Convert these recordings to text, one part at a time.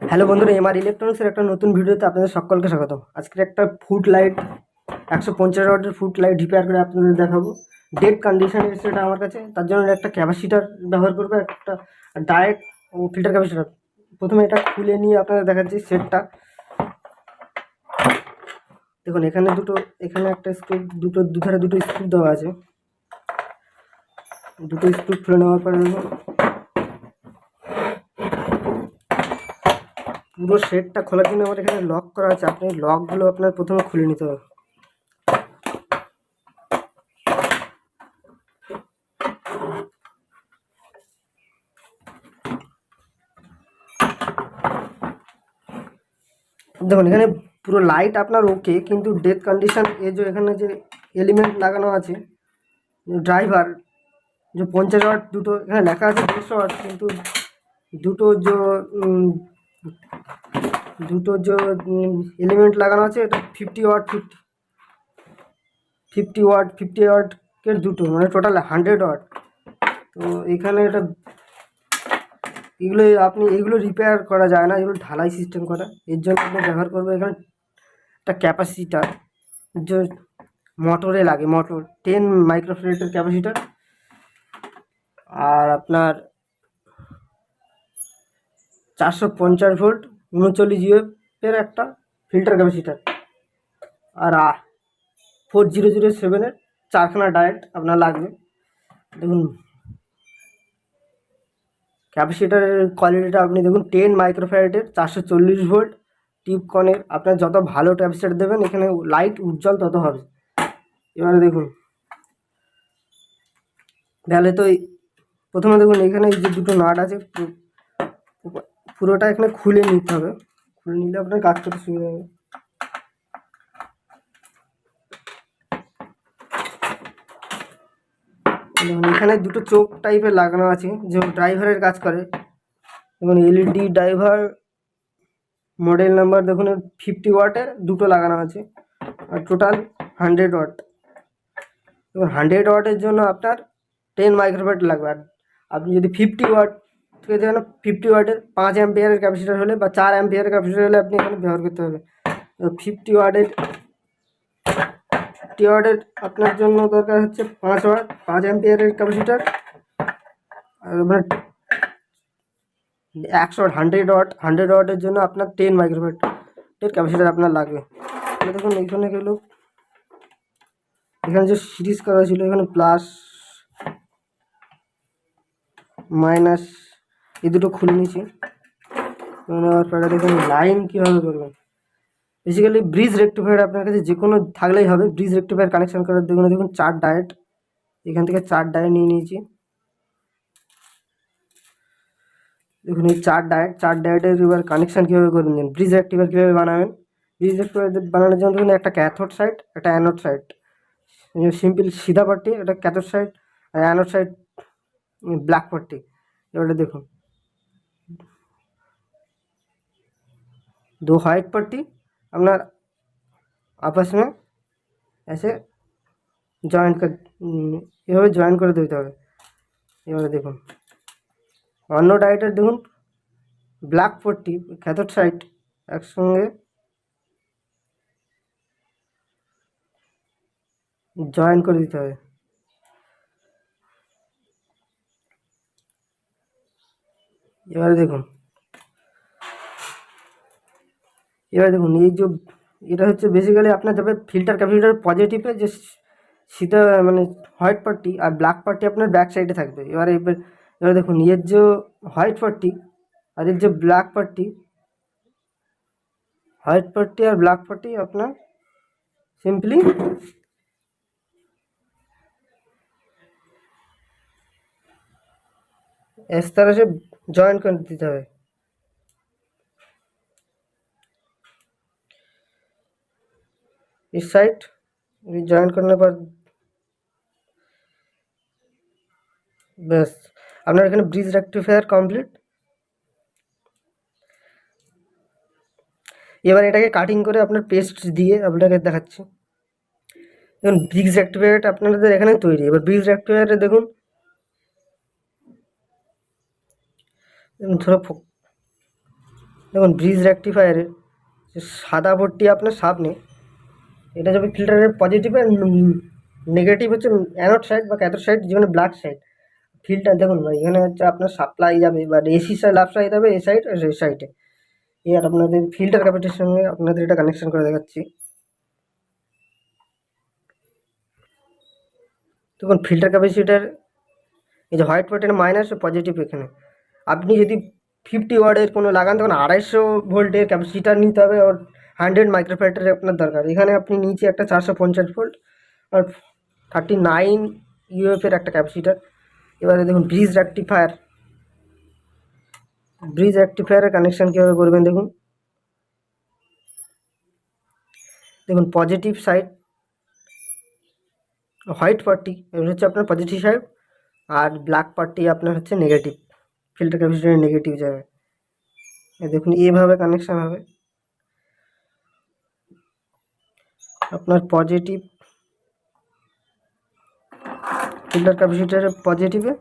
Hello বন্ধুরা, MR ইলেকট্রনিক্সের একটা নতুন ভিডিওতে আপনাদের সকলকে স্বাগত। আজকে একটা ফুট লাইট 150 ওয়াটের ফুট লাইট রিপেয়ার করে আপনাদের দেখাবো। ডেড কন্ডিশনে এসে এটা আমার কাছে, তার জন্য একটা ক্যাপাসিটার ব্যবহার করবো, একটা ডায়েট ও ফিল্টার ক্যাপাসিটার। প্রথমে এটা খুলে নিয়ে আপনাদের দেখাচ্ছি সেটটা। দেখুন এখানে একটা স্ক্রু, দুধারে দুটো স্ক্রু দেওয়া আছে। দুটো স্ক্রু খুলে নেওয়ার পরে পুরো সেটটা খোলার জন্য আমার এখানে লক করা আছে। আপনি লকগুলো আপনার প্রথমে খুলে নিতে হবে। দেখুন এখানে পুরো লাইট আপনার ওকে, কিন্তু ডেড কন্ডিশন এই যে এখানে যে এলিমেন্ট লাগানো আছে ড্রাইভার, যে 50 ওয়াট দুটো, এখানে লেখা আছে 150 ওয়াট, কিন্তু দুটো যে দুটো যে এলিমেন্ট লাগানো আছে এটা 50 ওয়াট, 50 ওয়াটের দুটো, মানে টোটাল 100 ওয়াট। তো এখানে এগুলো রিপেয়ার করা যায় না, এগুলো ঢালাই সিস্টেম করা। এর জন্য আপনি ব্যবহার করবেন এখানে একটা ক্যাপাসিটার, যে মোটরে লাগে, মোটর 10 মাইক্রোফ্যারাডের ক্যাপাসিটার। আর আপনার 450 ভোল্ট 39 ইউএফের একটা ফিল্টার ক্যাপাসিটার। আর 4007-এর 4খানা ডায়েট আপনার লাগবে। দেখুন ক্যাপাসিটারের কোয়ালিটিটা আপনি দেখুন, 10 মাইক্রোফ্যারাডের 440 ভোল্ট টিউবকনের। আপনার যত ভালো ক্যাপাসিটার দেবেন এখানে লাইট উজ্জ্বল তত হবে। এবারে দেখুন তাহলে তো প্রথমে দেখুন এখানে যে দুটো নাট আছে, পুরোটা এখানে খুলে নিতে হবে। খুলে নিলে আপনার কাজ করতে সুবিধা হবে। দেখুন এখানে দুটো চোখ টাইপের লাগানো আছে, যে ড্রাইভারের কাজ করে। দেখুন এলইডি ড্রাইভার, মডেল নাম্বার দেখুন 50 ওয়াটের দুটো লাগানো আছে, আর টোটাল 100 ওয়াট। এবং 100 ওয়াটের জন্য আপনার 10 মাইক্রোফ্যারাড লাগবে। আর আপনি যদি 50 ওয়াট থেকে দেন, 50 ওয়াটের 5 অ্যাম্পিয়ারের ক্যাপাসিটার হলে বা 4 অ্যাম্পিয়ারের ক্যাপাসিটার হলে আপনি এখানে ব্যবহার করতে হবে। 50 ওয়াটের আপনার জন্য দরকার হচ্ছে 5 ওয়াট, 5 অ্যাম্পিয়ারের ক্যাপাসিটার। আর আপনার 100 ওয়াটের জন্য আপনার 10 মাইক্রোফ্যারাডের ক্যাপাসিটার আপনার লাগবে। দেখুন এখানে যে সিরিজ করা ছিল, এখানে প্লাস মাইনাস এই দুটো খুলে নিয়েছি। নেওয়ার পরে দেখুন লাইন কীভাবে করবেন। বেসিক্যালি ব্রিজ রেক্টিফায়ার আপনার কাছে যে কোনো থাকলেই হবে। ব্রিজ রেক্টিফায়ার কানেকশন করার দেখুন 4 ডায়েট, এখান থেকে 4 ডায়েট নিয়ে নিয়েছি। দেখুন এই 4 ডায়েটের এবার কানেকশান কীভাবে করবেন, ব্রিজ রেক্টিফায়ার কীভাবে বানাবেন। ব্রিজ রেক্টিফায়ার বানানোর জন্য দেখুন একটা ক্যাথোড সাইড, একটা অ্যানোড সাইড। সিম্পল সিধা পাট্টি, এটা ক্যাথোড সাইড, আর অ্যানোড সাইড ब्लैक पट्टी। एबारे देखुन दो व्हाइट पट्टी अपना आपस में ऐसे जॉइंट कर, এভাবে জয়েন করে দিতে হবে। এবারে দেখুন অন্য ডায়েটের দেখুন ব্ল্যাক পট্টি ক্যাথোড সাইড একসঙ্গে জয়েন করে দিতে হবে। এবারে দেখুন এই যে এটা হচ্ছে বেসিক্যালি আপনার যাবে ফিল্টার ক্যাপাসিটার পজিটিভে, যে সিধা মানে হোয়াইট পার্টি, আর ব্ল্যাক পার্টি আপনার ব্যাক সাইডে থাকবে। এবারে দেখুন এর যে হোয়াইট পার্টি আর এর যে ব্ল্যাক পার্টি, হোয়াইট पार्टी और ब्लैक पार्टी अपना सिंपली इस तरह से जॉइन कर देते हैं। इस साइड जॉइन करने पर बस আপনার এখানে ব্রিজ রেক্টিফায়ার কমপ্লিট। এবার এটাকে কাটিং করে আপনার পেস্ট দিয়ে আপনাকে দেখাচ্ছি। দেখুন ব্রিজ রেক্টিফায়ারটা আপনাদের এখানে তৈরি। এবার ব্রিজ রেক্টিফায়ারে দেখুন ধরো দেখুন ব্রিজ রেকটিফায়ারের যে সাদা পট্টি আপনার সামনে, এটা যাবে ফিল্টারের পজিটিভ আর নেগেটিভ হচ্ছে অ্যানোড সাইড বা ক্যাথোড সাইড, যেখানে ব্ল্যাক সাইড। ফিল্টার দেখুন ভাই, এখানে হচ্ছে আপনার সাপ্লাই যাবে বা এসি সাইড লাফ সাইড যাবে এই সাইড আর এই সাইডে। আর আপনাদের ফিল্টার ক্যাপাসিটির সঙ্গে আপনাদের এটা কানেকশন করে দেখাচ্ছি। দেখুন ফিল্টার ক্যাপাসিটার এই যে হোয়াইট পয়েন্টের মাইনাস ও পজিটিভ এখানে। আপনি যদি 50 ওয়াটের কোনো লাগান তখন 250 ভোল্টের ক্যাপাসিটার নিতে হবে, আর 100 মাইক্রোফ্যারাডের আপনার দরকার। এখানে আপনি নিচে একটা 450 ভোল্ট আর 39 ইউএফের একটা ক্যাপাসিটার। এবারে দেখুন ব্রিজ রেকটিফায়ারের কানেকশান কীভাবে করবেন দেখুন। দেখুন পজিটিভ সাইড হোয়াইট পার্টি এবার হচ্ছে আপনার পজিটিভ সাইড, আর ব্ল্যাক পার্টি আপনার হচ্ছে নেগেটিভ, ফিল্টার ক্যাপাসিটারের নেগেটিভ যাবে। দেখুন এইভাবে কানেকশান হবে। আপনার পজিটিভ ফিল্টার ক্যাপাসিটারের পজিটিভে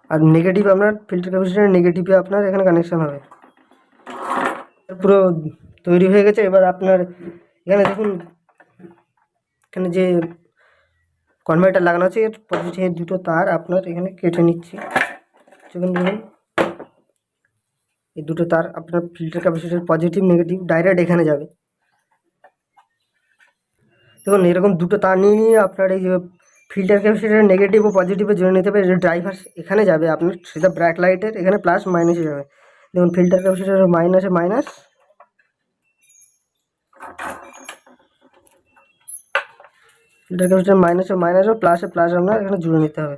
আর নেগেটিভ আপনার ফিল্টার ক্যাপাসিটারের নেগেটিভে আপনার এখানে কানেকশান হবে। পুরো তৈরি হয়ে গেছে। এবার আপনার এখানে দেখুন, এখানে যে কনভার্টার লাগানো আছে এর পজিটিভের দুটো তার আপনার এখানে কেটে নিচ্ছি। দেখুন এই দুটো তার আপনার filter capacitor positive negative direct এখানে যাবে। দেখুন এরকম দুটো তার নিয়ে আপনার এই যে ফিল্টার ক্যাপাসিটার নেগেটিভ ও পজিটিভে জুড়ে নিতে হবে। ড্রাইভার এখানে যাবে আপনার সেটা ব্র্যাক লাইটের এখানে প্লাস মাইনাসে যাবে। দেখুন ফিল্টার ক্যাপাসিটার মাইনাসে মাইনাস, ফিল্টার ক্যাপাসিটার মাইনাসে মাইনাস ও প্লাসে প্লাস আপনার এখানে জুড়ে নিতে হবে।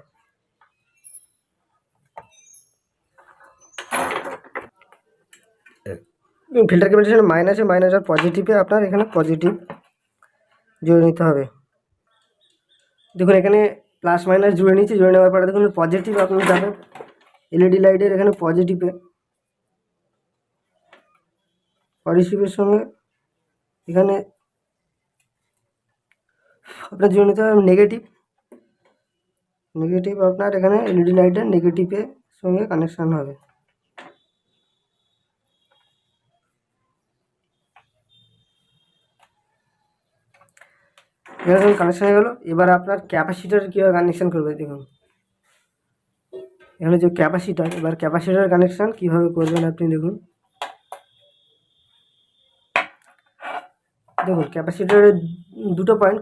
ফিল্টার ক্যাপাসিটার মাইনাসে মাইনাস আর পজিটিভে আপনার এখানে পজিটিভ জুড়ে নিতে হবে। দেখুন এখানে প্লাস মাইনাস জুড়ে নিচ্ছি। জুড়ে নেওয়ার পরে দেখুন পজিটিভ আপনার যাবে এলইডি লাইটের এখানে পজিটিভের সঙ্গে এখানে আপনার জুড়ে নিতে হবে নেগেটিভ আপনার এখানে এলইডি লাইটের নেগেটিভের সঙ্গে কানেকশান হবে। এখানে কানেকশান হয়ে গেলো। এবার আপনার ক্যাপাসিটার কীভাবে কানেকশান করবে দেখুন, এখানে যে ক্যাপাসিটার, এবার ক্যাপাসিটার কানেকশান কীভাবে করবেন আপনি দেখুন। দেখুন ক্যাপাসিটারের দুটো পয়েন্ট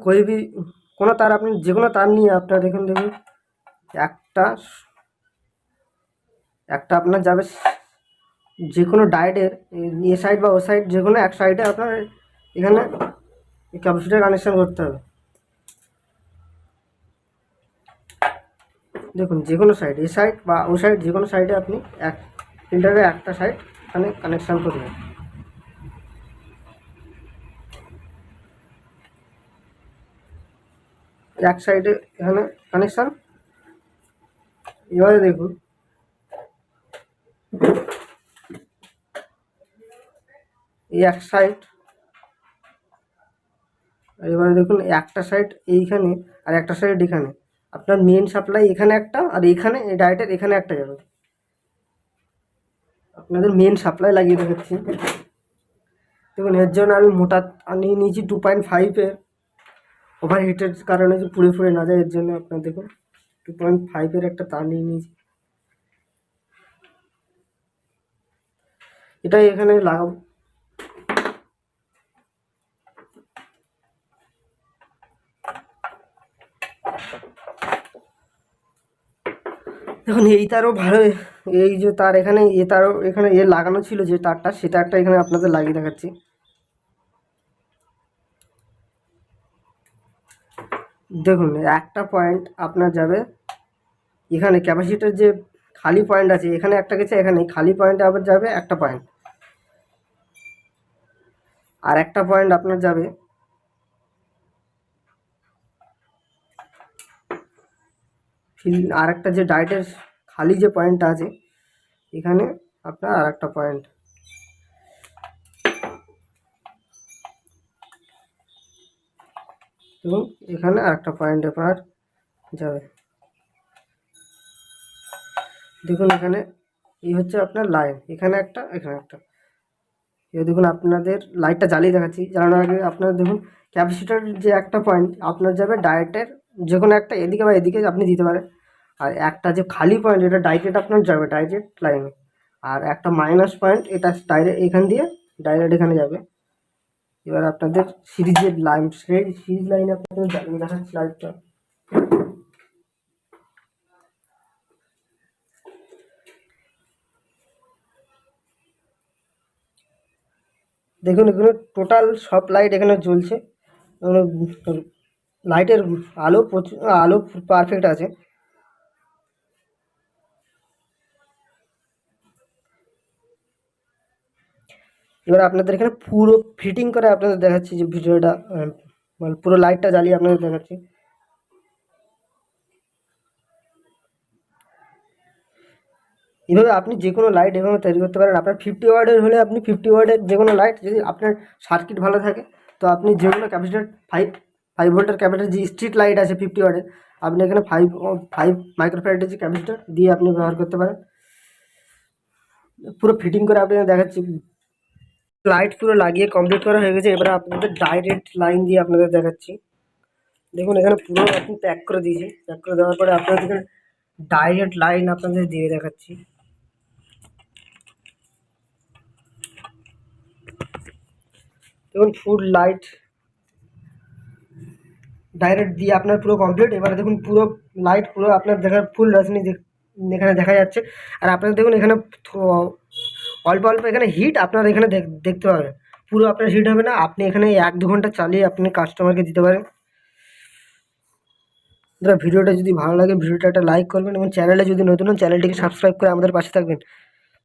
কোনো তার আপনি যে কোনো তার নিয়ে আপনার দেখুন একটা আপনার যাবে যে কোনো ডায়োডের এ সাইড বা ও সাইড যে কোনো এক সাইডে আপনার এখানে ক্যাপাসিটার কানেকশান করতে হবে। দেখুন যে কোনো সাইড এ সাইড বা ও সাইড যে কোনো সাইডে আপনি এক ফিল্টারের একটা সাইড এখানে কানেকশান করবেন। এক সাইডে এখানে কানেকশান। এবারে দেখুন এই এক সাইড, আর এবারে দেখুন একটা সাইড এইখানে আর একটা সাইড এখানে। আপনার মেন সাপ্লাই এখানে একটা আর এইখানে এই ডায়োডের এখানে একটা যাবে। আপনাদের মেন সাপ্লাই লাগিয়ে দেখাচ্ছি। দেখুন এর জন্য আমি মোটা নিয়ে নিয়েছি 2.5-এর, ওভারহিটের কারণে যে পুড়ে ফুড়ে না যায় এর জন্য আপনার দেখুন 2.5-এর একটা তার নিয়ে নিয়েছি। এটাই এখানে লাগাবো। দেখুন এই তারও ভালো, এই যে তার এখানে এ তারও এখানে এ লাগানো ছিল যে তারটা, সে তারটা এখানে আপনাদের লাগিয়ে দেখাচ্ছি। দেখুন একটা পয়েন্ট আপনার যাবে এখানে ক্যাপাসিটার যে খালি পয়েন্ট আছে এখানে একটা গেছে, এখানে খালি পয়েন্টে আবার যাবে একটা পয়েন্ট, আর একটা পয়েন্ট আপনার যাবে আর একটা যে ডায়োডের খালি যে পয়েন্টটা আছে এখানে আপনার আর একটা পয়েন্ট। এবং এখানে আরেকটা পয়েন্ট আপনার যাবে। দেখুন এখানে এই হচ্ছে আপনার লাইন, এখানে একটা এখানে একটা। এবার দেখুন আপনাদের লাইটটা জ্বালিয়ে দেখাচ্ছি। জ্বালানোর আগে আপনার দেখুন ক্যাপাসিটার যে একটা পয়েন্ট আপনার যাবে ডাইরেক্টের যে কোনো একটা এদিকে বা এদিকে আপনি দিতে পারেন। আর একটা যে খালি পয়েন্ট এটা ডাইরেক্ট আপনার যাবে ডাইরেক্ট লাইনে। আর একটা মাইনাস পয়েন্ট এটা ডাইরেক্ট এখান দিয়ে ডাইরেক্ট এখানে যাবে। এবার আপনাদের সিরিজের লাইন, সেই সিরিজ লাইনে আপনাদের জ্বালিয়ে দেখাচ্ছি লাইটটা। দেখুন এখানে টোটাল সব লাইট এখানে জ্বলছে। লাইটের আলো প্রচুর, আলো পারফেক্ট আছে। এবার আপনাদের এখানে পুরো ফিটিং করে আপনাদের দেখাচ্ছি যে ভিডিওটা, মানে পুরো লাইটটা জ্বালিয়ে আপনাদের দেখাচ্ছি। এভাবে আপনি যে কোনো লাইট এভাবে তৈরি করতে পারেন। আপনার 50 ওয়াটের হলে আপনি 50 ওয়াটের যে কোনো লাইট, যদি আপনার সার্কিট ভালো থাকে তো আপনি যে কোনো ক্যাপাসিটার 5 ভোল্টের ক্যাপাসিটার যে স্ট্রিট লাইট আছে 50 ওয়াটের, আপনি এখানে 5 মাইক্রোফ্যারাডের যে ক্যাপাসিটার দিয়ে আপনি ব্যবহার করতে পারেন। পুরো ফিটিং করে আপনাদের দেখাচ্ছি। লাইট পুরো লাগিয়ে কমপ্লিট করা হয়ে গেছে। এবারে আপনাদের ডাইরেক্ট লাইন দিয়ে আপনাদের দেখাচ্ছি। দেখুন এখানে পুরো আপনি প্যাক করে দিয়েছি। প্যাক করে দেওয়ার পরে আপনাদের এখানে ডাইরেক্ট লাইন আপনাদের দিয়ে দেখাচ্ছি। দেখুন ফুল লাইট ডাইরেক্ট দিয়ে আপনার পুরো কমপ্লিট। এবারে দেখুন পুরো লাইট পুরো আপনার দেখার ফুল রশ্মি এখানে দেখা যাচ্ছে। আর আপনার দেখুন এখানে অল্প অল্প এখানে হিট আপনার এখানে দেখতে পাবেন। পুরো আপনার হিট হবে না। আপনি এখানে 1-2 ঘন্টা চালিয়ে আপনি কাস্টমারকে দিতে পারেন। ভিডিওটা যদি ভালো লাগে ভিডিওটা একটা লাইক করবেন এবং চ্যানেলে যদি নতুন হন চ্যানেলটিকে সাবস্ক্রাইব করে আমাদের পাশে থাকবেন।